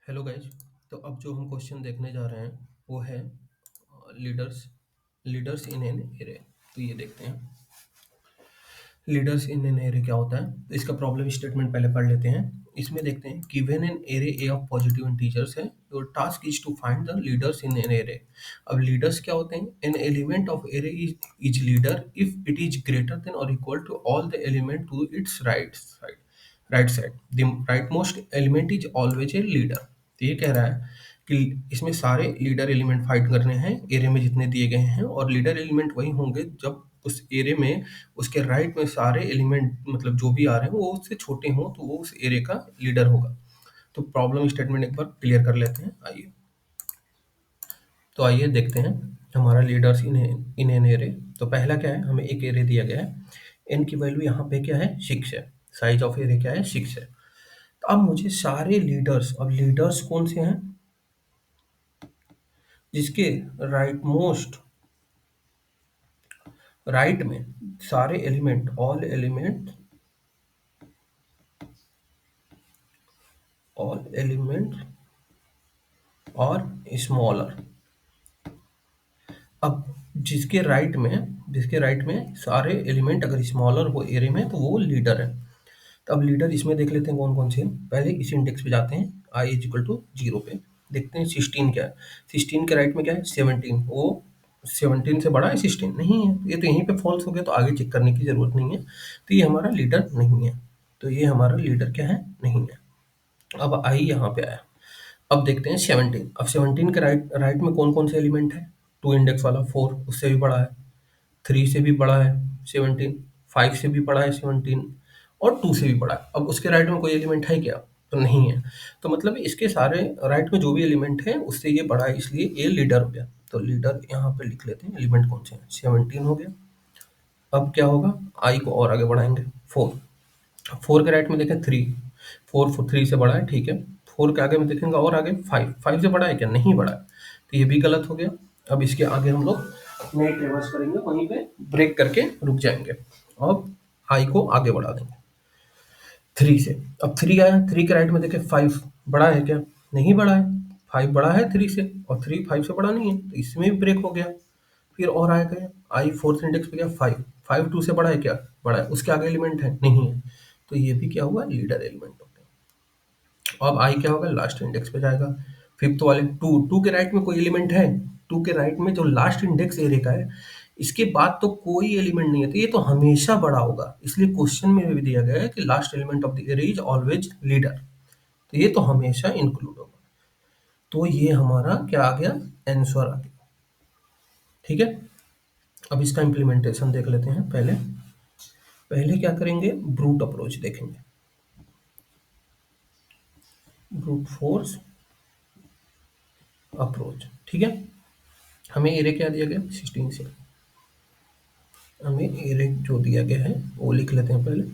Hello guys. तो अब जो हम क्वेश्चन देखने जा रहे हैं वो है leaders leaders in an array. तो ये देखते हैं लीडर्स इन एन एरे क्या होता है। तो इसका प्रॉब्लम स्टेटमेंट पहले पढ़ लेते हैं। इसमें देखते हैं given an array A of positive integers है, your task is to find the leaders in an array. अब लीडर्स क्या होते हैं? An element of array is leader if it is greater than और equal to all the element to its right side. The rightmost element is always a leader. तो ये कह रहा है कि इसमें सारे लीडर एलिमेंट फाइंड करने हैं एरे में जितने दिए गए हैं, और लीडर एलिमेंट वही होंगे जब उस एरे में उसके राइट में सारे एलिमेंट मतलब जो भी आ रहे हैं वो उससे छोटे हों, तो वो उस एरे का लीडर होगा। तो प्रॉब्लम स्टेटमेंट एक बार क्लियर कर लेते हैं। आइए तो आइए देखते हैं हमारा लीडर्स इन एन एरे। तो पहला क्या है, हमें एक एरे दिया गया है, एन की वैल्यू यहाँ पे क्या है 6 है, साइज ऑफ एरे क्या है 6 है। तो अब मुझे सारे लीडर्स, अब लीडर्स कौन से हैं? जिसके राइट मोस्ट राइट में सारे एलिमेंट, ऑल एलिमेंट और स्मॉलर। अब जिसके राइट में सारे एलिमेंट अगर स्मॉलर हो एरे में तो वो लीडर है। तो अब लीडर इसमें देख लेते हैं कौन कौन से हैं। पहले इस इंडेक्स पे जाते हैं, आई इज इक्वल टू 0 पे देखते हैं 16 क्या है। 16 के राइट में क्या है 17। वो 17 से बड़ा है 16? नहीं है। ये तो यहीं पे फॉल्स हो गया, तो आगे चेक करने की जरूरत नहीं है। तो ये हमारा लीडर नहीं है। तो ये हमारा लीडर क्या है, नहीं है। अब आई यहाँ पे आया। अब देखते हैं 17। अब 17 के राइट राइट में कौन कौन से एलिमेंट है? 2 इंडेक्स वाला 4 उससे भी बड़ा है, 3 से भी बड़ा है 17, 5 से भी बड़ा है 17, और 2 से भी बड़ा है। अब उसके राइट में कोई एलिमेंट है क्या? तो नहीं है। तो मतलब इसके सारे राइट में जो भी एलिमेंट है उससे ये बड़ा है, इसलिए ये लीडर हो गया। तो लीडर यहाँ पे लिख लेते हैं, एलिमेंट कौन से हैं, 17 हो गया। अब क्या होगा, आई को और आगे बढ़ाएंगे 4। 4 के राइट में देखें 3, 4 3 से बड़ा है, ठीक है। 4 के आगे में देखेंगे और आगे 5, 5 से बड़ा है क्या? नहीं बड़ा है। तो ये भी गलत हो गया। अब इसके आगे हम लोग नहीं रिवर्स करेंगे, वहीं पे ब्रेक करके रुक जाएंगे। अब आई को आगे बढ़ा देंगे 3 से। अब 3 आया, 3 के राइट में देखें 5 बड़ा है क्या? नहीं बड़ा है। 5 बड़ा है 3 से, और 3 5 से बड़ा नहीं है, तो इसमें भी ब्रेक हो गया। फिर और आया क्या, आई फोर्थ इंडेक्स पे क्या 5, 5 2 से बड़ा है क्या? बड़ा है। उसके आगे एलिमेंट है? नहीं है। तो ये भी क्या हुआ, लीडर एलिमेंट हो गया। अब आई क्या होगा, लास्ट इंडेक्स पे जाएगा। फिफ्थ वाले 2, 2 के राइट में कोई एलिमेंट है? 2 के राइट में जो लास्ट इंडेक्स एरे का है, इसके बाद तो कोई एलिमेंट नहीं है, तो ये तो हमेशा बड़ा होगा। इसलिए क्वेश्चन में भी दिया गया है कि last element of the array is always leader. तो ये तो हमेशा इंक्लूड होगा। तो ये हमारा क्या आ गया, आंसर आ गया। ठीक है। अब इसका इम्प्लीमेंटेशन देख लेते हैं। पहले पहले क्या करेंगे, ब्रूट अप्रोच देखेंगे, ब्रूट फोर्स अप्रोच। ठीक है। हमें एरे क्या दिया गया 16 से, हमें एरे जो दिया गया है वो लिख लेते हैं पहले,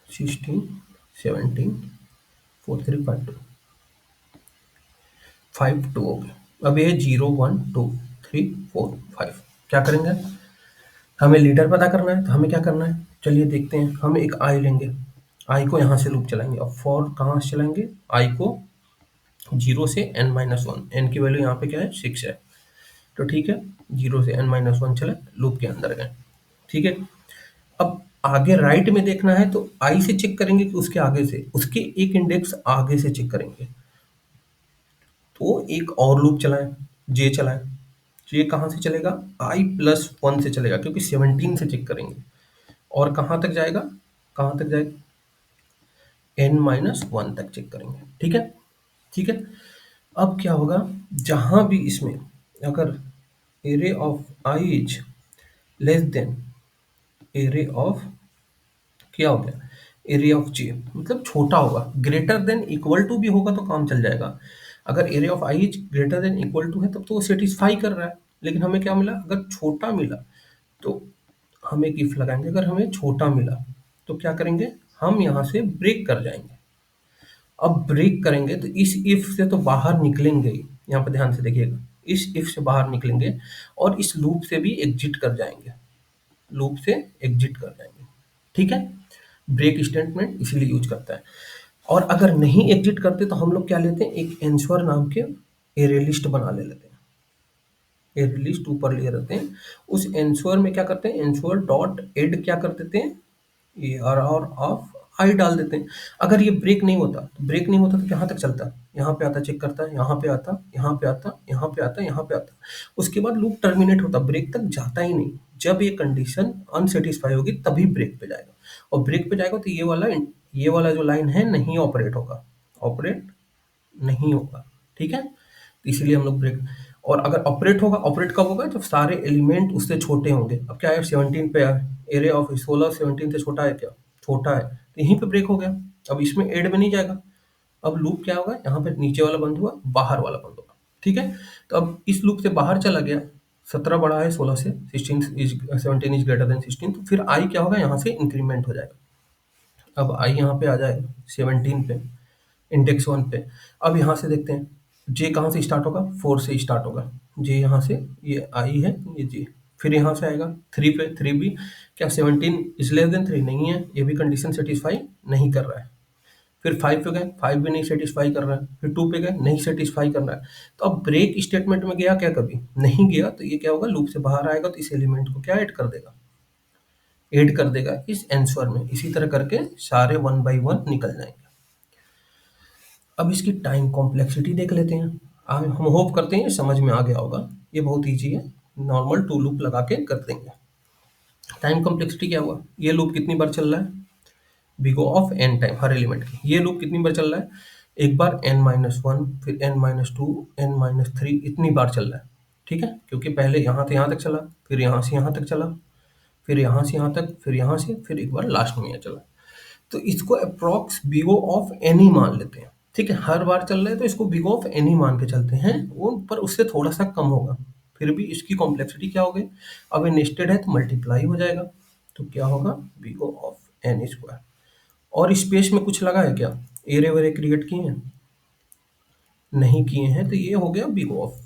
16 17 4 3 5 2 5 2 हो गया। अब ये 0 1 2 3 4 5। क्या करेंगे, हमें लीडर पता करना है। तो हमें क्या करना है, चलिए देखते हैं। हम एक आई लेंगे, आई को यहाँ से लूप चलाएंगे। अब फॉर कहाँ से चलाएंगे, आई को 0 से n-1, n की वैल्यू यहाँ पे क्या है 6 है। तो ठीक है, 0 से n-1 चले, लूप के अंदर गए। ठीक है। अब आगे राइट में देखना है, तो आई से चेक करेंगे कि उसके आगे से, उसके एक इंडेक्स आगे से चेक करेंगे। तो एक और लूप चलाएं, जे चलाएं। जे कहाँ से चलेगा, i+1 से चलेगा, क्योंकि 17 से चेक करेंगे। और कहाँ तक जाएगा, कहाँ तक जाएगा, n-1 तक चेक करेंगे। ठीक है। ठीक है। अब क्या होगा, जहां भी इसमें अगर array of I is less than array of, क्या हो गया, एरे ऑफ जे, मतलब छोटा होगा, ग्रेटर देन इक्वल टू भी होगा तो काम चल जाएगा। अगर array of I is greater than equal to है तब तो वो सेटिस्फाई कर रहा है। लेकिन हमें क्या मिला, अगर छोटा मिला तो हम एक इफ लगाएंगे। अगर हमें छोटा मिला तो क्या करेंगे, हम यहाँ से ब्रेक कर जाएंगे। अब ब्रेक करेंगे तो इस इफ से तो बाहर निकलेंगे ही, यहाँ पे ध्यान से देखिएगा, इस इफ से बाहर निकलेंगे और इस लूप से भी एग्जिट कर जाएंगे, लूप से एग्जिट कर जाएंगे। ठीक है। ब्रेक स्टेटमेंट इसीलिए यूज करता है। और अगर नहीं एग्जिट करते तो हम लोग क्या लेते हैं, एक एंश्योर नाम के एरे लिस्ट बना ले लेते हैं। एरे लिस्ट ऊपर लिए रहते हैं, उस एंश्योर में क्या करते हैं, एंश्योर डॉट एड क्या कर देते हैं, ये आर ऑफ आई डाल देते हैं। अगर ये ब्रेक नहीं होता, तो ब्रेक नहीं होता तो कहाँ तक चलता, यहाँ पे आता, चेक करता है, यहाँ पे आता, यहाँ पे आता, यहाँ पे आता, यहाँ पे आता, उसके बाद लूप टर्मिनेट होता, ब्रेक तक जाता ही नहीं। जब ये कंडीशन अनसेटिस्फाई होगी तभी ब्रेक पे जाएगा, और ब्रेक पे जाएगा तो ये वाला जो लाइन है नहीं ऑपरेट होगा, ऑपरेट नहीं होगा, ठीक है। तो इसीलिए हम लोग ब्रेक, और अगर ऑपरेट होगा, ऑपरेट कब होगा, जब सारे एलिमेंट उससे छोटे होंगे। अब क्या है, 17 पे है, एरे ऑफ 16 17 से छोटा है क्या, छोटा है, तो यहीं पे ब्रेक हो गया। अब इसमें एड में नहीं जाएगा। अब लूप क्या होगा, यहाँ पे नीचे वाला बंद हुआ, बाहर वाला बंद होगा, ठीक है। तो अब इस लूप से बाहर चला गया, 17 बड़ा है 16 से, 17 इज ग्रेटर देन 16, तो फिर आई क्या होगा, यहाँ से इंक्रीमेंट हो जाएगा। अब आई यहाँ पे आ जाएगा 17 पे, इंडेक्स 1 पे। अब यहाँ से देखते हैं, जे कहाँ से स्टार्ट होगा, 4 से स्टार्ट होगा, जे यहाँ से, ये आई है, ये जे, फिर यहाँ से आएगा 3 पे, 3 भी क्या 17 इज लेस देन 3 नहीं है, ये भी कंडीशन सेटिस्फाई नहीं कर रहा है। फिर 5 पे गए, 5 भी नहीं सेटिस्फाई कर रहा है, फिर 2 पे गए, नहीं सेटिस्फाई कर रहा है। तो अब ब्रेक स्टेटमेंट में गया क्या, कभी नहीं गया, तो ये क्या होगा, लूप से बाहर आएगा तो इस एलिमेंट को क्या ऐड कर देगा, ऐड कर देगा इस आंसर में। इसी तरह करके सारे 1 बाई 1 निकल जाएंगे। अब इसकी टाइम कॉम्प्लेक्सिटी देख लेते हैं। हम होप करते हैं ये समझ में आ गया होगा, ये बहुत ईजी है, नॉर्मल टू लूप लगा के कर देंगे। टाइम कॉम्प्लेक्सिटी क्या हुआ, ये लूप कितनी बार चल रहा है, बिग ऑफ एन टाइम हर एलिमेंट की, ये लूप कितनी बार चल रहा है, एक बार n-1, फिर n-2, n-3, इतनी बार चल रहा है, ठीक है। क्योंकि पहले यहाँ से यहाँ तक चला, फिर यहाँ से यहाँ तक चला, फिर यहाँ से यहाँ तक, फिर यहाँ से, फिर एक बार लास्ट में यहाँ चला। तो इसको अप्रॉक्स बिगो ऑफ एनी मान लेते हैं, ठीक है। हर बार चल रहे हैं तो इसको बिगो ऑफ एनी मान के चलते हैं, वो पर उससे थोड़ा सा कम होगा, फिर भी इसकी कॉम्प्लेक्सिटी क्या होगी, अब ये नेस्टेड है तो मल्टीप्लाई हो जाएगा, तो क्या होगा, बिगो ऑफ एन स्क्वायर। और स्पेस में कुछ लगा है क्या, एरे वेरे क्रिएट किए हैं, नहीं किए हैं, तो ये हो गया बिगो ऑफ।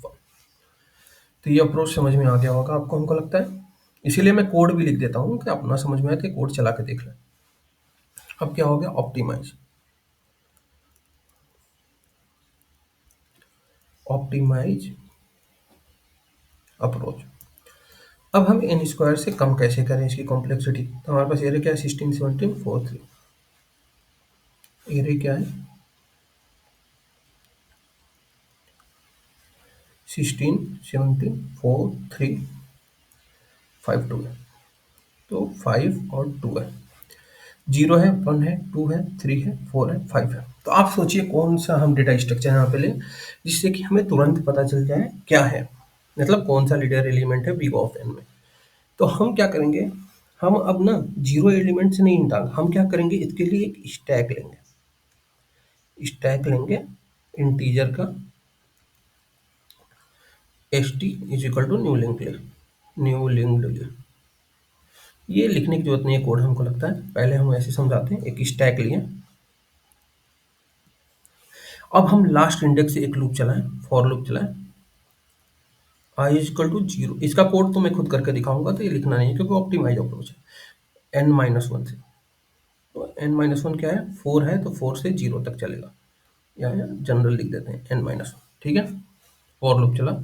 तो ये अप्रोच समझ में आ गया होगा आपको, हमको लगता है। इसीलिए मैं कोड भी लिख देता हूँ कि अपना समझ में आए तो कोड चला के देख लें। अब क्या हो गया, ऑप्टिमाइज, ऑप्टिमाइज अप्रोच। अब हम एन स्क्वायर से कम कैसे करें इसकी कॉम्प्लेक्सिटी, तो हमारे पास एरे क्या है, 16 17 4 3, एरे क्या है 16 17 4 3 5 2 है, तो 5 और 2 है, 0 है, 1 है, 2 है, 3 है, 4 है, 5 है। तो आप सोचिए कौन सा हम डेटा स्ट्रक्चर यहाँ पे लें जिससे कि हमें तुरंत पता चल जाए क्या है, मतलब कौन सा लीडर एलिमेंट है बिग ऑफ एन में। तो हम क्या करेंगे, हम अब ना जीरो एलिमेंट से नहीं डाल, हम क्या करेंगे, इसके लिए एक स्टैक लेंगे, स्टैक लेंगे इंटीजर का, S T is equal to new link, new linked, ये लिखने की जरूरत नहीं है कोड, हमको लगता है पहले हम ऐसे समझाते हैं। एक स्टैक लिए, अब हम लास्ट इंडेक्स से एक लूप चलाएं, फॉर लूप चलाएं, आई इज इक्वल टू 0, इसका कोड तो मैं खुद करके दिखाऊंगा, तो ये लिखना नहीं है क्योंकि ऑप्टिमाइज अप्रोच है। n-1 से, तो n-1 क्या है, 4 है, तो 4 से 0 तक चलेगा, या जनरल लिख देते हैं n-1, ठीक है। फॉर लूप चला,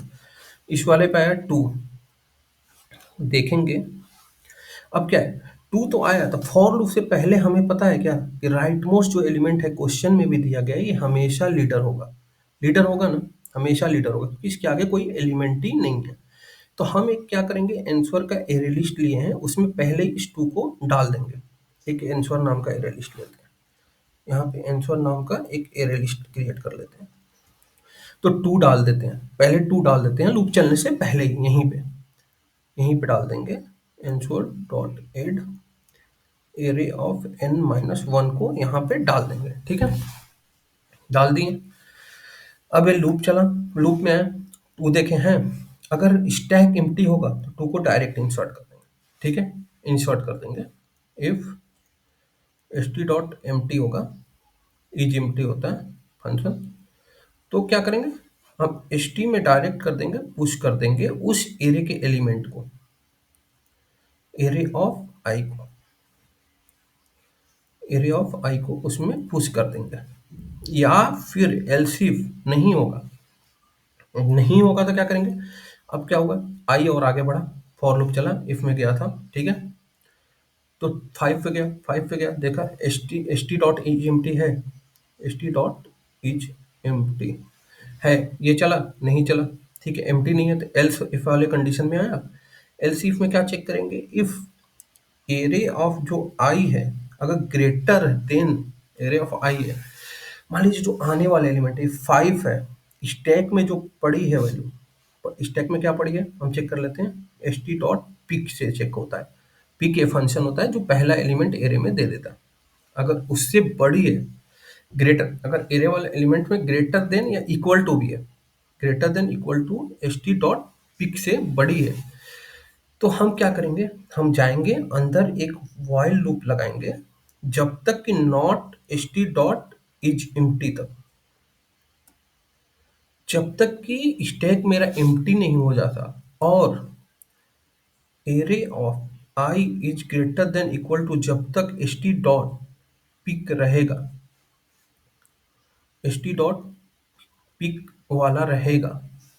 इस वाले पे आया 2, देखेंगे अब क्या है, 2 तो आया, तो फॉर लूप से पहले हमें पता है क्या कि राइट मोस्ट जो एलिमेंट है क्वेश्चन में भी दिया गया है, ये हमेशा लीडर होगा, लीडर होगा ना, हमेशा लीडर होगा, क्योंकि इसके आगे कोई एलिमेंट ही नहीं है। तो हम एक क्या करेंगे, आंसर का एरे लिस्ट लिए हैं, उसमें पहले इस 2 को डाल देंगे, एक आंसर नाम का एरे लिस्ट लेते हैं, यहाँ पे आंसर नाम का एक एरे लिस्ट क्रिएट कर लेते हैं। तो 2 डाल देते हैं, पहले 2 डाल देते हैं लूप चलने से पहले ही, यहीं पे डाल देंगे answer dot add array of n-1 को यहाँ पे डाल देंगे, ठीक है, डाल दिए। अब ये लूप चला, लूप में आए, 2 देखे हैं, अगर स्टैक एम्प्टी होगा तो 2 को डायरेक्ट इंसर्ट कर देंगे, ठीक है, इंसर्ट कर देंगे। इफ st डॉट एम्प्टी होगा, इज एम्प्टी होता है फंक्शन, तो क्या करेंगे, हम st में डायरेक्ट कर देंगे, पुश कर देंगे उस एरे के एलिमेंट को, एरे ऑफ आई को, एरिया ऑफ आई को उसमें पुश कर देंगे। या फिर एलसीफ नहीं होगा, नहीं होगा तो क्या करेंगे, अब क्या होगा, आई और आगे बढ़ा, फॉर लूप चला, इफ में गया था, ठीक है, तो 5 पे गया, 5 पे गया, देखा S T dot is empty है, S T dot is empty है, ये चला नहीं चला, ठीक है, एम टी नहीं है तो एल्स इफ वाले कंडीशन में आया। एल्स इफ में क्या चेक करेंगे, इफ एरे ऑफ जो आई है अगर ग्रेटर देन एरे ऑफ आई है, मान लीजिए जो आने वाला एलिमेंट है 5 है, स्टैक में जो पड़ी है वैल्यू, स्टैक में क्या पड़ी है हम चेक कर लेते हैं, एस टी डॉट पिक से चेक होता है, पिक ये फंक्शन होता है जो पहला एलिमेंट एरे में दे देता है, अगर उससे बड़ी है, ग्रेटर, अगर एरे वाले एलिमेंट में ग्रेटर देन या इक्वल टू भी है, greater than equal to S T dot peek से बड़ी है, तो हम क्या करेंगे, हम जाएंगे अंदर एक व्हाइल लूप लगाएंगे जब तक कि not S T dot is empty तक, जब तक कि स्टैक मेरा एम्प्टी नहीं हो जाता और array of I is greater than equal to, जब तक एस टी डॉट पिक रहेगा, एस टी डॉट पिक वाला रहेगा,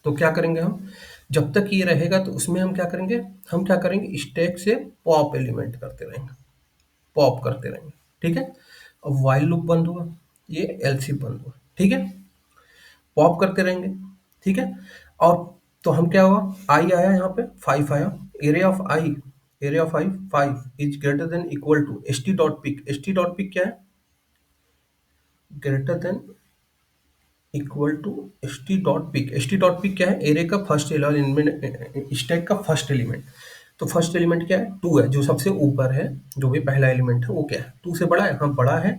तो क्या करेंगे हम, जब तक ये रहेगा तो उसमें हम क्या करेंगे, हम क्या करेंगे स्टैक से पॉप एलिमेंट करते रहेंगे, पॉप करते रहेंगे, ठीक है। अब वाइल लूप बंद हुआ, ये एलसी बंद हुआ, ठीक है, पॉप करते रहेंगे, ठीक है। और तो हम क्या हुआ, आई आया यहाँ पे 5 आया, area of I, area of i 5 is greater than equal to S T dot peek, S T dot peek क्या है, greater than equal to S T dot peek, S T dot peek क्या है, array का first element, stack का first element, तो first element क्या है 2 है, जो सबसे ऊपर है, जो भी पहला एलिमेंट है वो क्या है 2 से बड़ा है, हाँ बड़ा है,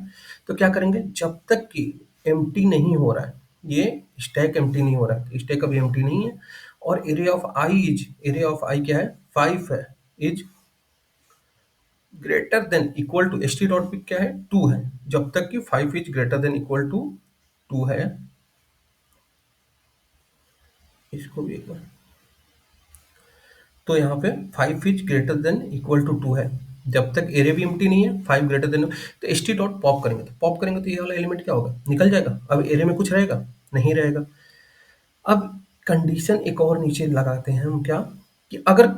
तो क्या करेंगे जब तक कि एम्प्टी नहीं हो रहा है, ये स्टैक एम्प्टी नहीं हो रहा है, स्टैक अभी एम्प्टी नहीं है, और area of I is, area of I क्या है 5 है, is greater than equal to S T dot peek क्या है 2 है, जब तक कि 5 is greater than equal to 2 है, इसको भी एक बार, तो यहाँ पे 5 is greater than equal to 2 है, जब तक एरे भी एम्प्टी नहीं है 5 ग्रेटर देन, तो एस टी डॉट पॉप करेंगे, तो पॉप करेंगे तो ये वाला एलिमेंट क्या होगा, निकल जाएगा, अब एरे में कुछ रहेगा नहीं रहेगा। अब कंडीशन एक और नीचे लगाते हैं हम, क्या कि अगर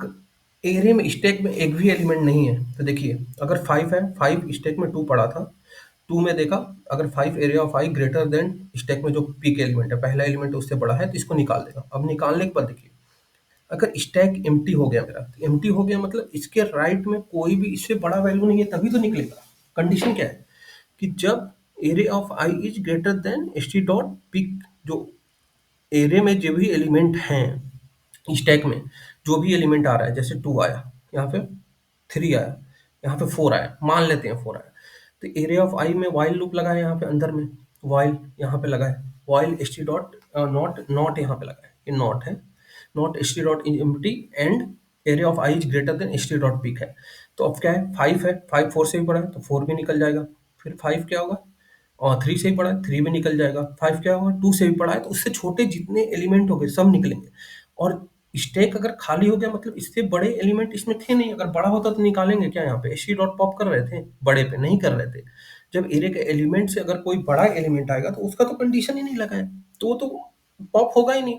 एरे में स्टैक में एक भी एलिमेंट नहीं है, तो देखिए अगर 5 है, 5 स्टैक में 2 पड़ा था, 2 में देखा, अगर 5 area of i greater then stack में जो पिक एलिमेंट है, पहला एलिमेंट उससे बड़ा है, तो इसको निकाल देगा। अब निकालने के बाद देखिए, अगर स्टैक एम्प्टी हो गया मेरा, तो एम्प्टी हो गया मतलब इसके राइट में कोई भी इससे बड़ा वैल्यू नहीं है, तभी तो निकलेगा। कंडीशन क्या है कि जब array of I is greater than S T dot peek, जो एरे में जो भी एलिमेंट हैं स्टैक में, जो भी एलिमेंट आ रहा है, जैसे 2 आया यहाँ पे, 3 आया यहाँ पे, 4 आया, मान लेते हैं 4 आया, तो एरिया ऑफ आई में वाइल लूप लगा है यहाँ पे अंदर में, वाइल यहाँ पे लगा है, while S T dot not, not यहाँ पे लगा है, ये नॉट है, not S T dot empty and area of I is greater than S T dot peek है, तो अब क्या है 5 है, 5 4 से भी बड़ा है तो 4 भी निकल जाएगा, फिर 5 क्या होगा, और 3 से भी बड़ा है 3 भी निकल जाएगा, 5 क्या होगा 2 से भी बड़ा है, तो उससे छोटे जितने एलिमेंट हो गए सब निकलेंगे, और स्टैक अगर खाली हो गया मतलब इससे बड़े एलिमेंट इसमें थे नहीं, अगर बड़ा होता तो निकालेंगे क्या, यहाँ पे एसटी डॉट पॉप कर रहे थे, बड़े पे नहीं कर रहे थे, जब एरे के एलिमेंट से अगर कोई बड़ा एलिमेंट आएगा तो उसका तो कंडीशन ही नहीं लगा है, तो वो तो पॉप होगा ही नहीं।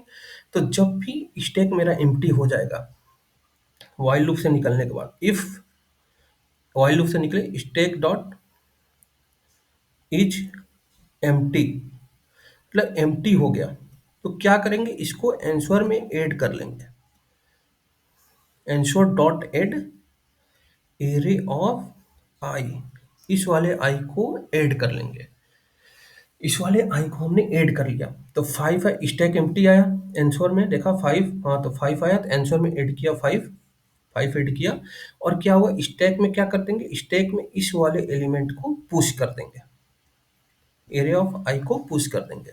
तो जब भी स्टैक मेरा एम्प्टी हो जाएगा व्हाइल लूप से निकलने के बाद, इफ व्हाइल लूप से निकले स्टैक डॉट इज एम्प्टी, मतलब एम्प्टी हो गया, तो क्या करेंगे इसको एंसर में ऐड कर लेंगे, answer dot add area of I, इस वाले आई को ऐड कर लेंगे, इस वाले आई को हमने ऐड कर लिया, तो 5 है, स्टैक एम्प्टी आया, आंसर में देखा 5, हाँ तो 5 आया, तो आंसर में ऐड किया 5, 5 ऐड किया, और क्या हुआ स्टैक में क्या कर देंगे, स्टैक में इस वाले एलिमेंट को पुश कर देंगे, एरिया ऑफ आई को पुश कर देंगे,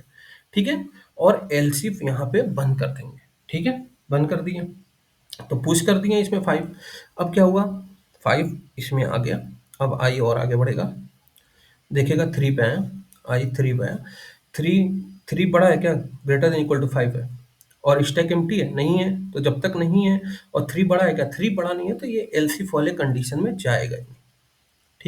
ठीक है, और एलसीफ यहाँ पे बंद कर देंगे, ठीक है, बंद कर दिए, तो पुश कर दिए इसमें 5, अब क्या हुआ 5 इसमें आ गया, अब आई और आगे बढ़ेगा, देखेगा 3 पे आया, आई 3 पे आया, 3 3 बड़ा है क्या, ग्रेटर देन इक्वल टू 5 है, और स्टैक एम्प्टी है नहीं है, तो जब तक नहीं है और 3 बड़ा है क्या, 3 बड़ा नहीं है, तो ये एलसीफ वाले कंडीशन में जाएगा ही नहीं,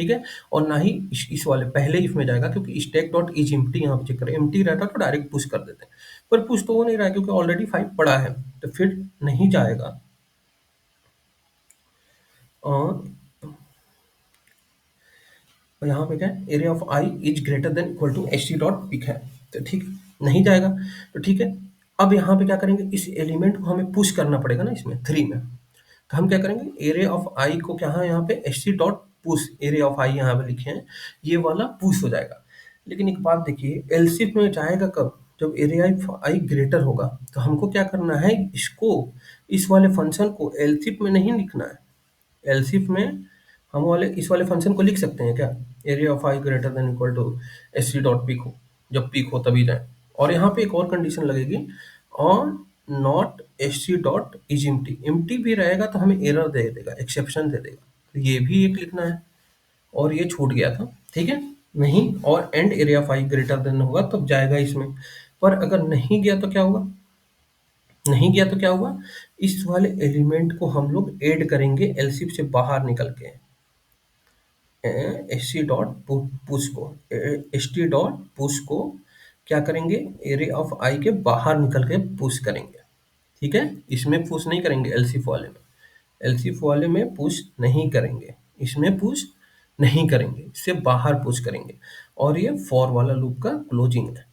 ठीक है, और ना ही इस वाले पहले इफ में जाएगा, क्योंकि स्टैक डॉट इज एम्प्टी यहाँ पे चेक करें, एम्प्टी रहता तो डायरेक्ट पुश कर देते हैं, पर पुश तो हो नहीं रहा है क्योंकि ऑलरेडी 5 पड़ा है, तो फिर नहीं जाएगा। और यहाँ पे क्या है, area of I is greater than equal to H T dot peek है, तो ठीक है, नहीं जाएगा, तो ठीक है। अब यहाँ पे क्या करेंगे, इस एलिमेंट को हमें पुश करना पड़ेगा ना इसमें 3 में, तो हम क्या करेंगे, एरिया ऑफ आई को क्या है यहाँ पे H T dot push, area of I यहाँ पे लिखे हैं, ये वाला पुश हो जाएगा। लेकिन एक बात देखिए, एलसीफ में जाएगा कब, जब एरिया ऑफ आई ग्रेटर होगा, तो हमको क्या करना है, इसको इस वाले फंक्शन को एलसीफ में नहीं लिखना है, एलसीफ में हम वाले इस वाले फंक्शन को लिख सकते हैं क्या, area of i greater than equal to H C dot peek हो, जब पिक हो तभी जाए। और यहाँ पे एक और कंडीशन लगेगी, और not H C dot is empty, empty भी रहेगा तो हमें एरर दे देगा, एक्सेप्शन दे देगा, तो ये भी एक लिखना है, और ये छूट गया था, ठीक है। नहीं, और and area of i greater then होगा तब जाएगा इसमें, पर अगर नहीं गया तो क्या होगा, नहीं गया तो क्या होगा, इस वाले एलिमेंट को हम लोग ऐड करेंगे एलसीफ से बाहर निकल के, एच टी डॉट पुश को, एच टी डॉट पुश को क्या करेंगे, एरिया ऑफ आई के बाहर निकल के पुश करेंगे, ठीक है। इसमें पुश नहीं करेंगे, एलसीफ वाले में, एलसीफ वाले में पुश नहीं करेंगे, इसमें पुश नहीं करेंगे, इससे बाहर पुश करेंगे। और ये फॉर वाला लूप का क्लोजिंग है,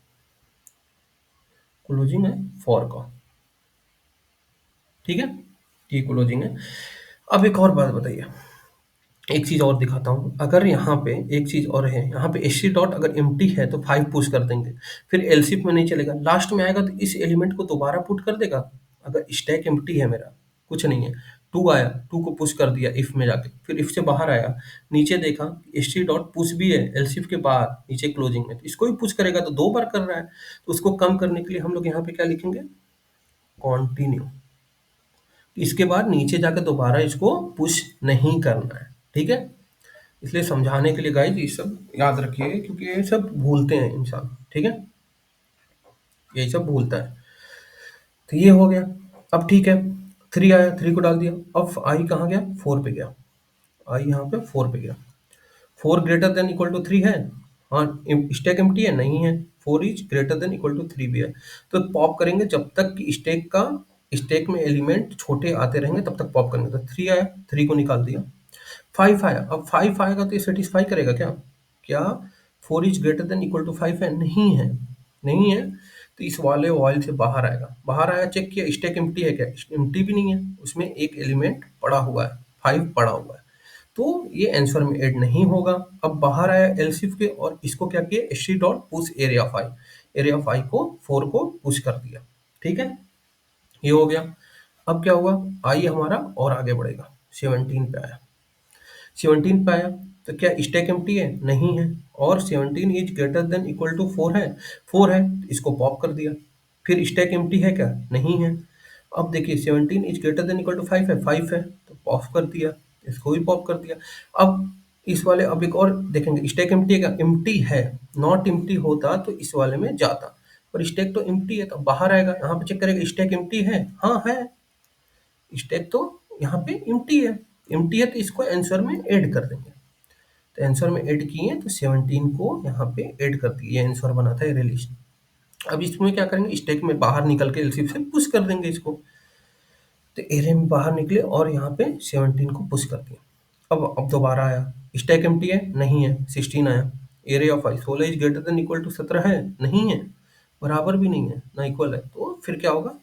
क्लोजिंग है फॉर का, ठीक है, ये क्लोजिंग है। अब एक और बात बताइए, एक चीज़ और दिखाता हूँ, अगर यहाँ पे एक चीज़ और है, यहाँ पे एच डॉट अगर एम्प्टी है तो 5 पुश कर देंगे, फिर एलसीफ में नहीं चलेगा, लास्ट में आएगा तो इस एलिमेंट को दोबारा पुट कर देगा। अगर स्टैक एम्प्टी है मेरा, कुछ नहीं है, 2 आया, 2 को पुश कर दिया इफ में जाके, फिर इफ से बाहर आया, नीचे देखा एच डॉट पुश भी है एलसीफ के बाहर नीचे क्लोजिंग में, तो इसको भी पुश करेगा, तो 2 बार कर रहा है, तो उसको कम करने के लिए हम लोग यहाँ पे क्या लिखेंगे, कॉन्टिन्यू, इसके बाद नीचे जाकर दोबारा इसको पुश नहीं करना है, ठीक है। इसलिए समझाने के लिए गाइस ये सब याद रखिए, क्योंकि ये सब भूलते हैं इंसान, ठीक है, यही सब भूलता है। तो ये हो गया। अब ठीक है, 3 आया, 3 को डाल दिया, अब आई कहाँ गया, 4 पे गया, आई यहाँ पे 4 पे गया, 4 ग्रेटर देन इक्वल टू 3 है, हाँ, स्टैक एम्प्टी है, नहीं है, 4 is greater than equal to 3 भी है, तो पॉप करेंगे जब तक कि स्टैक में एलिमेंट छोटे आते रहेंगे तब तक पॉप करेंगे, तो 3 आया, 3 को निकाल दिया, 5 आया, अब 5 आएगा तो ये सेटिस्फाई करेगा क्या, क्या 4 is greater than equal to 5 है, नहीं है, नहीं है, तो इस वाले वॉइल से बाहर आएगा, बाहर आया, चेक किया स्टैक एम्प्टी है क्या, एम्प्टी भी नहीं है, उसमें एक एलिमेंट पड़ा हुआ है, 5 पड़ा हुआ है, तो ये आंसर में ऐड नहीं होगा। अब बाहर आया एलसीफ के, और इसको क्या किया, H dot push area of I, area of I को 4 को पुश कर दिया, ठीक है, ये हो गया। अब क्या हुआ, आई हमारा और आगे बढ़ेगा, 17 पे आया, 17 पे आया, तो क्या स्टैक एम्प्टी है, नहीं है, और 17 is greater than equal to 4 है, 4 है, तो इसको पॉप कर दिया, फिर स्टैक एम्प्टी है क्या, नहीं है, अब देखिए 17 is greater than equal to 5 है, 5 है, तो पॉप कर दिया, इसको भी पॉप कर दिया। अब इस वाले, अब एक और देखेंगे, स्टैक एम्प्टी है क्या, एम्प्टी है, नॉट एम्प्टी होता तो इस वाले में जाता, पर स्टैक तो एम्प्टी है, तो बाहर आएगा, यहाँ पे चेक करेगा स्टैक एम्प्टी है, हाँ है, स्टैक तो यहाँ पे एम्प्टी है, एम्प्टी है, तो इसको आंसर में ऐड कर देंगे, तो आंसर में ऐड किए, तो 17 को यहाँ पे ऐड कर दिए, ये आंसर बना था एरे लिस्ट। अब इसमें क्या करेंगे, स्टैक में बाहर निकल के एलसीफ से पुश कर देंगे इसको, तो एरे में बाहर निकले और यहाँ पे 17 को पुश कर दिया। अब दोबारा आया, स्टैक एम्प्टी है, नहीं है, 16 आया, array of i 16 is greater than equal to 17 है, नहीं है, बराबर भी नहीं है ना इक्वल है, तो फिर क्या होगा,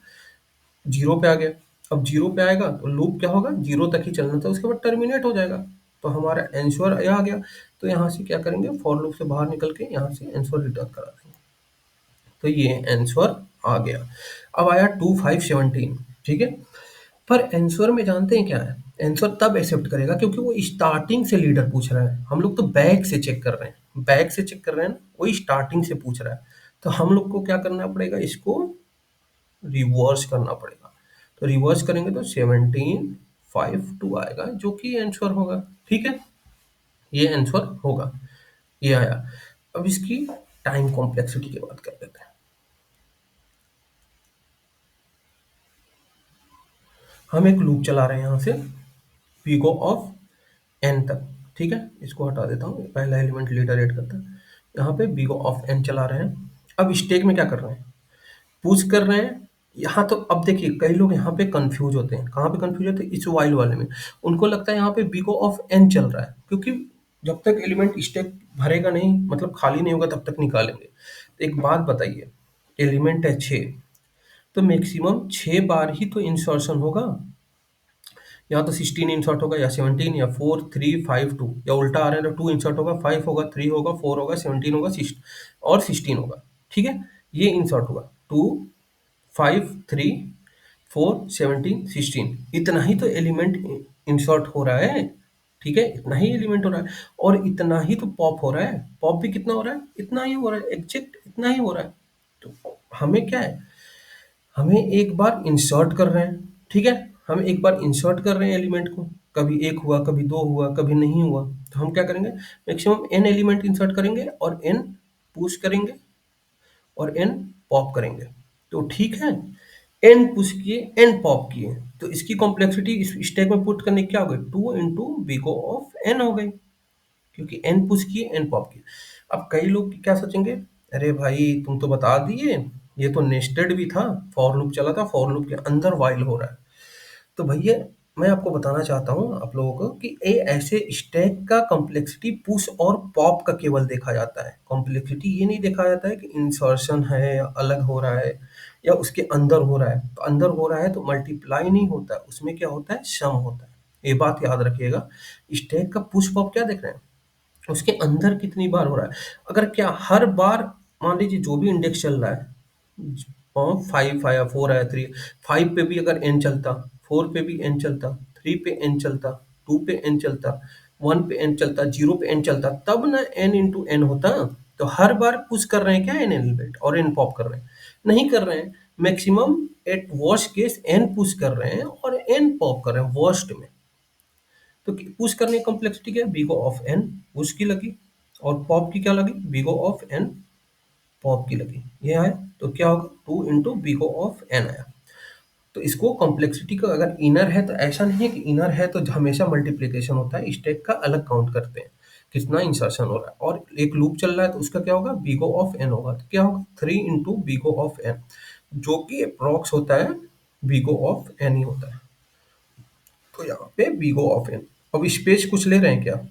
0 पे आ गया। अब 0 पे आएगा तो लूप क्या होगा, 0 तक ही चलना था, उसके बाद टर्मिनेट हो जाएगा, तो हमारा आंसर ये आ गया। तो यहाँ से क्या करेंगे, फॉर लूप से बाहर निकल के यहाँ से आंसर रिटर्न करा देंगे, तो ये आंसर आ गया। अब आया 2 5 17, ठीक है, पर आंसर में जानते हैं क्या है, आंसर तब एक्सेप्ट करेगा क्योंकि वो स्टार्टिंग से लीडर पूछ रहा है, हम लोग तो बैक से चेक कर रहे हैं, बैक से चेक कर रहे हैं ना, वही स्टार्टिंग से पूछ रहा है, तो हम लोग को क्या करना पड़ेगा, इसको रिवर्स करना पड़ेगा, तो रिवर्स करेंगे तो 17 5 2 आएगा, जो कि आंसर होगा, ठीक है, ये आंसर होगा, ये आया। अब इसकी टाइम कॉम्प्लेक्सिटी की बात कर लेते हैं, हम एक लूप चला रहे हैं यहाँ से पीको ऑफ एन तक, ठीक है, इसको हटा देता हूँ, पहला एलिमेंट लीडर ऐड करता है। यहाँ पे बिगो ऑफ एन चला रहे हैं। अब स्टैक में क्या कर रहे हैं, पुश कर रहे हैं। यहाँ तो अब देखिए कई लोग यहाँ पे कंफ्यूज होते हैं, कहाँ पे कंफ्यूज होते हैं, इस वाइल वाले में। उनको लगता है यहाँ पे बिगो ऑफ एन चल रहा है, क्योंकि जब तक एलिमेंट स्टैक भरेगा नहीं, मतलब खाली नहीं होगा, तब तक निकालेंगे। तो एक बात बताइए, एलिमेंट है 6, तो मैक्सिमम 6 बार ही तो इंसर्शन होगा। या तो 16 इंसर्ट होगा, या 17, या 4 3 5 2, या उल्टा आ रहा है तो 2 इंसर्ट होगा, 5 होगा, 3 होगा, 4 होगा, 17 होगा, 6 और 16 होगा। ठीक है, ये इंसर्ट होगा 2 5 3 4 17 16, इतना ही तो एलिमेंट इंसर्ट हो रहा है। ठीक है, इतना ही एलिमेंट हो रहा है, और इतना ही तो पॉप हो रहा है। पॉप भी कितना हो रहा है, इतना ही हो रहा है, एग्जैक्ट इतना ही हो रहा है। तो हमें क्या है, हमें एक बार इंसर्ट कर रहे हैं। ठीक है, हम एक बार इंसर्ट कर रहे हैं एलिमेंट को, कभी एक हुआ, कभी दो हुआ, कभी नहीं हुआ, तो हम क्या करेंगे, मैक्सिमम एन एलिमेंट इंसर्ट करेंगे, और एन पुश करेंगे, और एन पॉप करेंगे। तो ठीक है, एन पुश किए, एन पॉप किए, तो इसकी कॉम्प्लेक्सिटी इस स्टैक में पुट करने की क्या हो गई, 2 इंटू बिगो ऑफ एन हो गई, क्योंकि एन पुश किए, एन पॉप किए। अब कई लोग क्या सोचेंगे, अरे भाई तुम तो बता दिए, ये तो नेस्टेड भी था, फॉर लूप चला था, फॉर लूप के अंदर वाइल हो रहा है। तो भैया मैं आपको बताना चाहता हूँ आप लोगों को कि ये ऐसे स्टैक का कॉम्प्लेक्सिटी पुश और पॉप का केवल देखा जाता है। कॉम्प्लेक्सिटी ये नहीं देखा जाता है कि इंसर्शन है या अलग हो रहा है या उसके अंदर हो रहा है। तो अंदर हो रहा है तो मल्टीप्लाई नहीं होता है, उसमें क्या होता है, सम होता है। ये बात याद रखिएगा। स्टैक का पुश पॉप क्या देख रहे हैं, उसके अंदर कितनी बार हो रहा है। अगर क्या हर बार, मान लीजिए जो भी इंडेक्स चल रहा है, 5 आया, 4 आया, 3, 5 पे भी अगर n चलता, 4 पे भी n चलता, 3 पे n चलता, 2 पे n चलता, 1 पे n चलता, 0 पे n चलता, तब ना n इंटू n होता। तो हर बार पुश कर रहे हैं क्या n एलिमेंट, और n पॉप कर रहे हैं, नहीं कर रहे हैं। Maximum eight worst case n push कर रहे हैं और n पॉप कर रहे हैं वर्स्ट में। तो पुश करने की कॉम्प्लेक्सिटी क्या है, बिगो ऑफ n पुश की लगी, और पॉप की क्या लगी, बिगो ऑफ n पॉप की लगी। ये आया, तो क्या होगा, 2 इंटू बिगो ऑफ n आया। तो इसको कॉम्प्लेक्सिटी का, अगर इनर है तो ऐसा नहीं है कि इनर है तो हमेशा मल्टीप्लिकेशन होता है, स्टैक का अलग काउंट करते हैं कितना इंसर्शन हो रहा है। और एक लूप चल रहा है तो उसका क्या होगा, बिगो ऑफ n होगा, तो क्या होगा 3 इंटू बिगो ऑफ n, जो कि अप्रॉक्स होता है बिगो ऑफ n ही होता है। तो यहाँ पे बिगो ऑफ n। अब स्पेस कुछ ले रहे हैं क्या,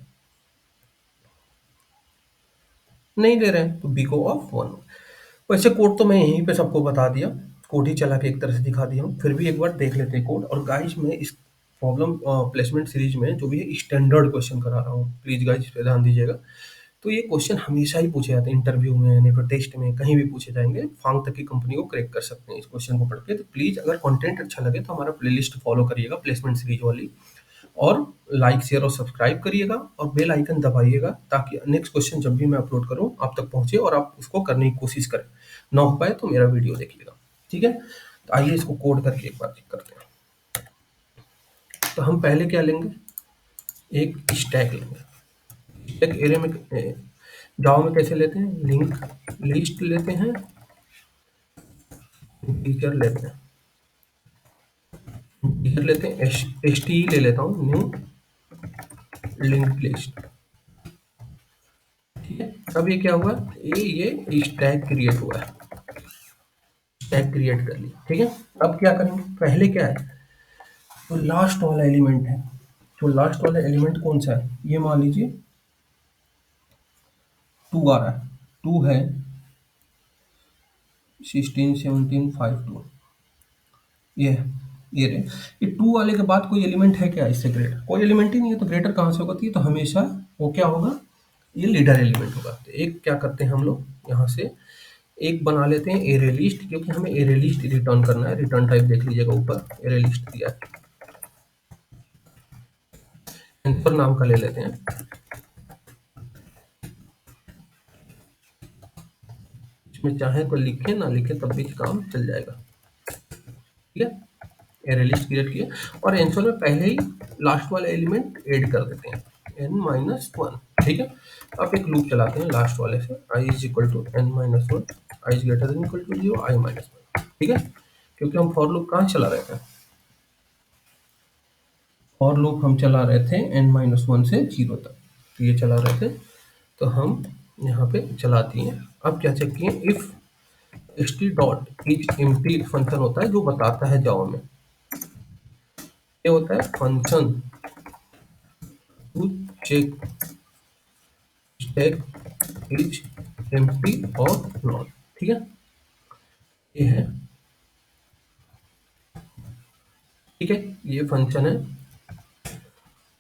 नहीं ले रहे हैं, तो बिगो ऑफ 1। वैसे कोड तो मैं यहीं पे सबको बता दिया, कोड ही चला के एक तरह से दिखा दिया हूँ, फिर भी एक बार देख लेते हैं कोड। और गाइस मैं इस प्रॉब्लम प्लेसमेंट सीरीज में जो भी है स्टैंडर्ड क्वेश्चन करा रहा हूँ, प्लीज गाइस इस पे ध्यान दीजिएगा। तो ये क्वेश्चन हमेशा ही पूछे जाते हैं, इंटरव्यू में, नहीं तो टेस्ट में, कहीं भी पूछे जाएंगे। फांग तक की कंपनी को क्रैक कर सकते हैं इस क्वेश्चन को पढ़ के। तो प्लीज अगर कंटेंट अच्छा लगे तो हमारा प्लेलिस्ट फॉलो करिएगा प्लेसमेंट सीरीज वाली, और लाइक शेयर और सब्सक्राइब करिएगा, और बेल आइकन दबाइएगा, ताकि नेक्स्ट क्वेश्चन जब भी मैं अपलोड करूं आप तक पहुंचे और आप उसको करने की कोशिश करें। ना हो पाए तो मेरा वीडियो देखिएगा। ठीक है, तो आइए इसको कोड करके एक बार चेक करते हैं। तो हम पहले क्या लेंगे, एक स्टैक लेंगे। स्टैक एरे में जावा में कैसे लेते हैं, लिंक लिस्ट लेते हैं, टीचर लेते हैं, टीचर लेते हैं, एस टी ले लेता हूँ, न्यू लिंक लिस्ट। ठीक है, अब ये क्या हुआ, ये स्टैक क्रिएट हुआ है, स्टैक क्रिएट कर लिया। ठीक है, अब क्या करेंगे, पहले क्या है, तो लास्ट वाला एलिमेंट है। तो लास्ट वाला एलिमेंट कौन सा है, ये मान लीजिए 2 आ रहा है, 2 है, 16 17 5 2, ये है, ये रहे। ये 2 वाले के बाद कोई एलिमेंट है क्या इससे ग्रेटर, कोई एलिमेंट ही नहीं है, तो ग्रेटर कहाँ से होगा, तो ये तो हमेशा वो क्या होगा, ये लीडर एलिमेंट होगा। तो एक क्या करते हैं हम लोग यहाँ से, एक बना लेते हैं एरे लिस्ट, क्योंकि हमें एरे लिस्ट रिटर्न करना है। रिटर्न टाइप देख लीजिएगा, ऊपर एरे लिस्ट दिया है, आंसर नाम का ले लेते हैं। इसमें चाहे तो लिखे ना लिखे तब भी काम चल जाएगा। ठीक है, एरे लिस्ट क्रिएट किए, और आंसर में पहले ही लास्ट वाला एलिमेंट ऐड कर देते हैं, n-1। ठीक है, अब एक लूप चलाते हैं लास्ट वाले से, i is equal to n-1, i is greater than equal to 0, i-1। ठीक है, क्योंकि हम फॉर लूप कहाँ चला रहे थे, फॉर लूप हम चला रहे थे n-1 से 0 तक। तो ये चला रहे थे, तो हम यहाँ पे चला दिए। अब क्या चेक किए, if st dot is empty function होता है जो बताता है जावा में, ये होता है function to check stack is empty और नॉट। ठीक है, ये है, ठीक है, ये फंक्शन है।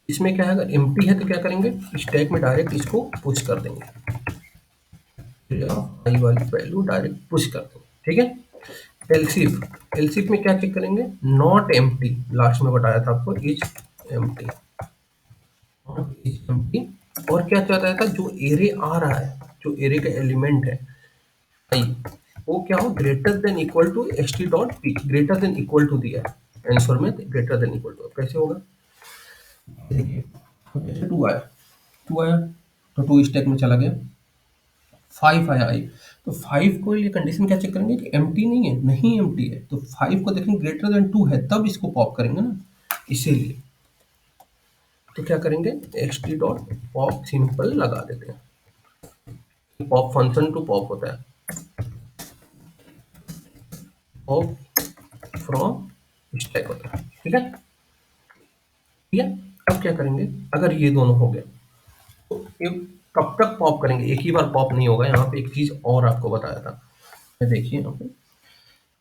इसमें क्या है, अगर एम्प्टी है तो क्या करेंगे, स्टैक में डायरेक्ट इसको पुश कर देंगे, आई वाली वैल्यू डायरेक्ट पुश कर देंगे। ठीक है, एलसीफ, एलसीफ में क्या चेक करेंगे, नॉट एम्प्टी, लास्ट में बताया था आपको, is empty, not is empty. और क्या चाह रहा था, जो एरे आ रहा है, जो एरे का एलिमेंट है आई, वो क्या हो, greater than equal to S T dot P, greater than equal to दिया है आंसर में, ग्रेटर देन इक्वल टू कैसे होगा, देखिए जैसे 2 आया, 2 आया तो 2 स्टैक में चला गया, 5 आया आई, तो 5 को ये कंडीशन क्या चेक करेंगे कि एम्प्टी नहीं है, नहीं एम्प्टी है, तो 5 को देखेंगे ग्रेटर देन 2 है तब इसको पॉप करेंगे ना, इसीलिए। तो क्या करेंगे, S T dot pop simple लगा देते हैं, पॉप फंक्शन टू पॉप होता है, पॉप फ्रॉम स्टैक होता है। ठीक है, ठीक है। अब क्या करेंगे, अगर ये दोनों हो गए तो ये कब तक पॉप करेंगे, एक ही बार पॉप नहीं होगा, यहाँ पे एक चीज और आपको बताया था, ये देखिए यहाँ पे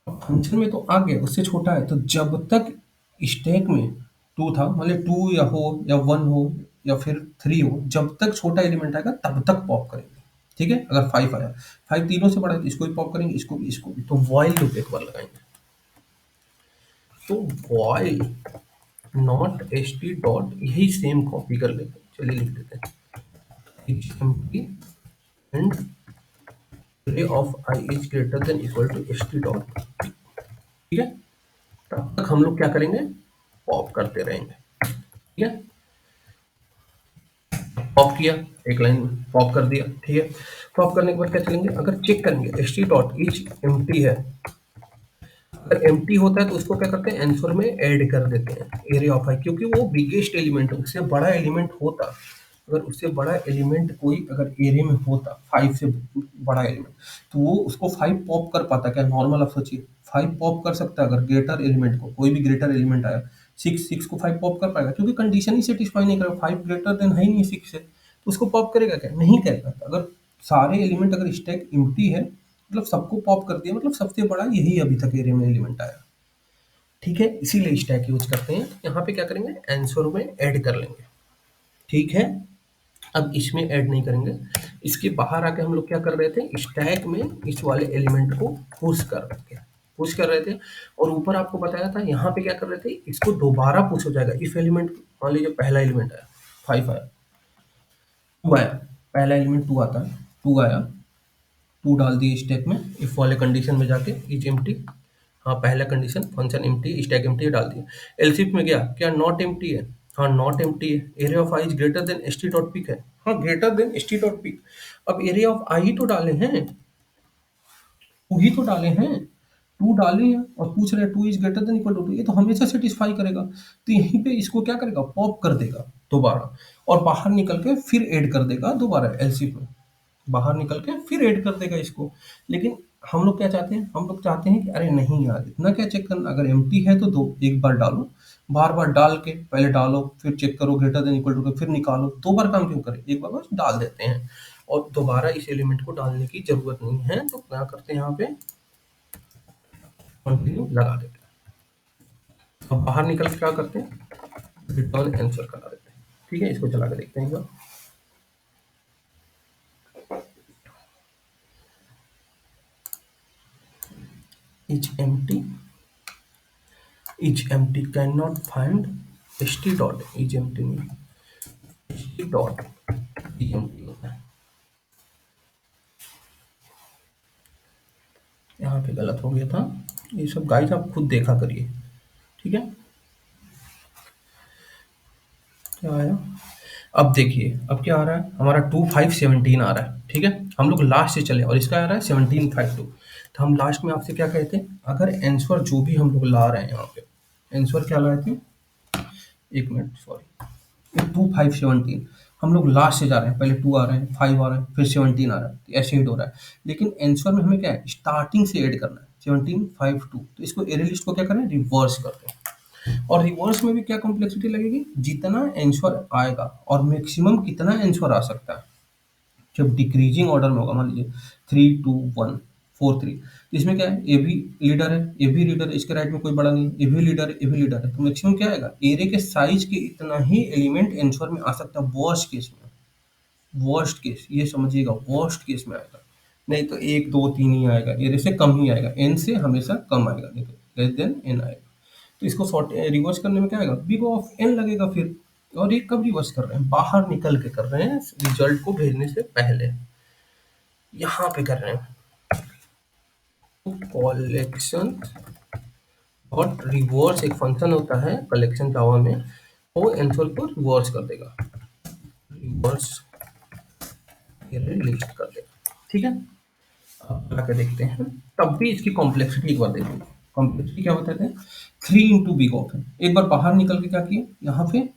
फंक्शन में तो आ गया, उससे छोटा है, तो जब तक स्टैक में 2 था, मतलब 2 या हो या 1 हो या फिर 3 हो, जब तक छोटा एलिमेंट आएगा तब तक पॉप करेंगे। ठीक है, अगर 5 आया, 5 तीनों से बड़ा है तो इसको भी पॉप करेंगे, इसको भी, तो व्हाइल लूप एक बार लगाएंगे, तो while not S T dot, यही सेम कॉपी कर लेते हैं, चलिए लिख देते हैं, empty and array of I is greater than equal to st dot, ठीक है, तब तक हम लोग क्या करेंगे, पॉप करते रहेंगे। ठीक है, पॉप किया, एक लाइन में पॉप कर दिया। ठीक है, पॉप करने के बाद क्या चलेंगे, अगर चेक करेंगे st डॉट इज एम्प्टी है, अगर एम्प्टी होता है तो उसको क्या करते हैं, आंसर में ऐड कर देते हैं एरे ऑफ आई, क्योंकि वो बिगेस्ट एलिमेंट है, उससे बड़ा एलिमेंट होता, अगर उससे बड़ा एलिमेंट कोई अगर एरे में होता 5 से बड़ा एलिमेंट, तो वो उसको 5 पॉप कर पाता क्या, नॉर्मल आप सोचिए 5 पॉप कर सकता है, अगर ग्रेटर एलिमेंट को, कोई भी ग्रेटर एलिमेंट आया 6 को 5 पॉप कर पाएगा, क्योंकि कंडीशन ही सेटिस्फाई नहीं करेगा, 5 ग्रेटर देन है ही नहीं 6 से, तो उसको पॉप करेगा क्या, नहीं करेगा। तो अगर सारे एलिमेंट अगर स्टैक एम्प्टी है, मतलब सबको पॉप कर दिया, मतलब सबसे बड़ा यही अभी तक एरे में एलिमेंट आया। ठीक है, इसीलिए स्टैक यूज करते हैं। यहाँ पे क्या करेंगे, आंसर में ऐड कर लेंगे। ठीक है, अब इसमें ऐड नहीं करेंगे, इसके बाहर आके हम लोग क्या कर रहे थे, स्टैक में इस वाले एलिमेंट को पुश कर रहे थे, पुश कर रहे थे, और ऊपर आपको बताया था यहाँ पे क्या कर रहे थे, इसको दोबारा पुश हो जाएगा, इफ एलिमेंट, मान लीजिए पहला एलिमेंट आया 5 आया, 2 आया, पहला एलिमेंट 2 आता है, 2 आया, 2 डाल दिए स्टैक में, इफ वाले कंडीशन में जाके इज एम्प्टी, हाँ पहला condition function empty stack empty डाल दिया, एलसीफ में गया, क्या नॉट एम्प्टी है, हाँ नॉट एम्प्टी है, area of I is greater than S T dot peek है, हाँ greater than S T dot peek, अब एरिया ऑफ आई ही तो डाले हैं, 2 ही तो डाले हैं, 2 डाले हैं और पूछ रहे हैं 2 is greater than equal to 2, ये तो हमेशा सेटिस्फाई करेगा, तो यहीं पे इसको क्या करेगा, पॉप कर देगा दोबारा, और बाहर निकल के फिर ऐड कर देगा दोबारा एलसीफ में, बाहर निकल के फिर ऐड कर देगा इसको। लेकिन हम लोग क्या चाहते हैं, हम लोग चाहते हैं कि अरे नहीं यार, इतना क्या चेक करना, अगर एम्प्टी है तो दो, एक बार डालो, बार बार डाल के पहले डालो फिर चेक करो ग्रेटर देन इक्वल टू, फिर निकालो, 2 बार काम क्यों करें, एक बार बस डाल देते हैं, और दोबारा इस एलिमेंट को डालने की जरूरत नहीं है, तो क्या करते हैं, यहाँ पे कंटिन्यू लगा देते हैं, अब बाहर निकल के क्या करते हैं, रिटर्न आंसर करा देते हैं। ठीक है, इसको चला के देखते हैं एक बार, is empty cannot find st dot is empty नहीं, st dot is empty होता है, यहाँ पे गलत हो गया था, ये सब गाइस आप खुद देखा करिए। ठीक है, क्या आया, अब देखिए, अब क्या आ रहा है, हमारा 2517 आ रहा है। ठीक है, हम लोग लास्ट से चले और इसका आ रहा है 1752, तो हम लास्ट में आपसे क्या कहते हैं, अगर आंसर जो भी हम लोग ला रहे हैं, यहाँ पे आंसर क्या लाए थे, एक मिनट सॉरी, 2517, हम लोग लास्ट से जा रहे हैं, पहले 2 आ रहे हैं, 5 आ रहे हैं, फिर 17 आ रहा है, तो ऐसे ऐड हो रहा है। लेकिन आंसर में हमें क्या है, स्टार्टिंग से ऐड करना है, 17 5 2, तो इसको एरे लिस्ट को क्या करें, रिवर्स करते हैं। और रिवर्स में भी क्या कॉम्प्लेक्सिटी लगेगी, जितना आंसर आएगा और मैक्सिमम कितना आंसर आ सकता है, जब डिक्रीजिंग ऑर्डर में होगा, मान लीजिए 3 2 1 4 3, तो इसमें क्या है, ए भी लीडर है, ए भी लीडर है, इसके राइट में कोई बड़ा नहीं है, ए भी लीडर है, ए भी लीडर है, तो मैक्सिमम क्या आएगा, एरे के साइज के इतना ही एलिमेंट आंसर में आ सकता है वर्स्ट केस में। वर्स्ट केस ये समझिएगा, वर्स्ट केस में आएगा, नहीं तो 1 2 3 ही आएगा, एरे से कम ही आएगा, एन से हमेशा कम आएगा, नहीं तो लेस देन एन आएगा। तो इसको सॉर्ट रिवर्स करने में क्या आएगा, बिग ऑफ एन लगेगा फिर। और ये कब रिवर्स कर रहे हैं, बाहर निकल के कर रहे हैं, रिजल्ट को भेजने से पहले यहाँ पे कर रहे हैं। कलेक्शन और रिवर्स एक फंक्शन होता है कलेक्शन जावा में, वो आंसर को रिवर्स कर देगा, रिवर्स लिस्ट कर देगा, ठीक है। अब आके देखते हैं, तब भी इसकी कॉम्प्लेक्सिटी एक बार देखो, कॉम्प्लेक्सिटी क्या बताते हैं, 3 इंटू बिग ऑफ है। एक बार बाहर निकल के क्या किए, यहाँ पे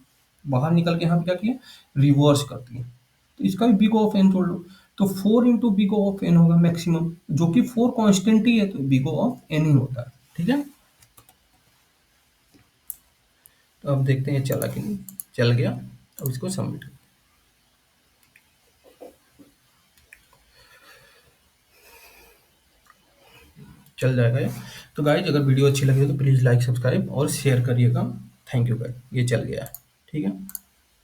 बाहर निकल के यहाँ पे क्या किए, रिवर्स कर दिए, तो इसका भी बिग ऑफ एन जोड़ लो, तो 4 इंटू बिग ऑफ एन होगा मैक्सिमम, जो कि 4 कॉन्स्टेंट ही है, तो बिग ऑफ एन ही होता है, ठीक है। तो अब देखते हैं चला कि नहीं, चल गया। अब इसको सबमिट, चल जाएगा ये। तो गाइज अगर वीडियो अच्छी लगी हो तो प्लीज़ लाइक सब्सक्राइब और शेयर करिएगा। थैंक यू गाइज, ये चल गया है, ठीक है।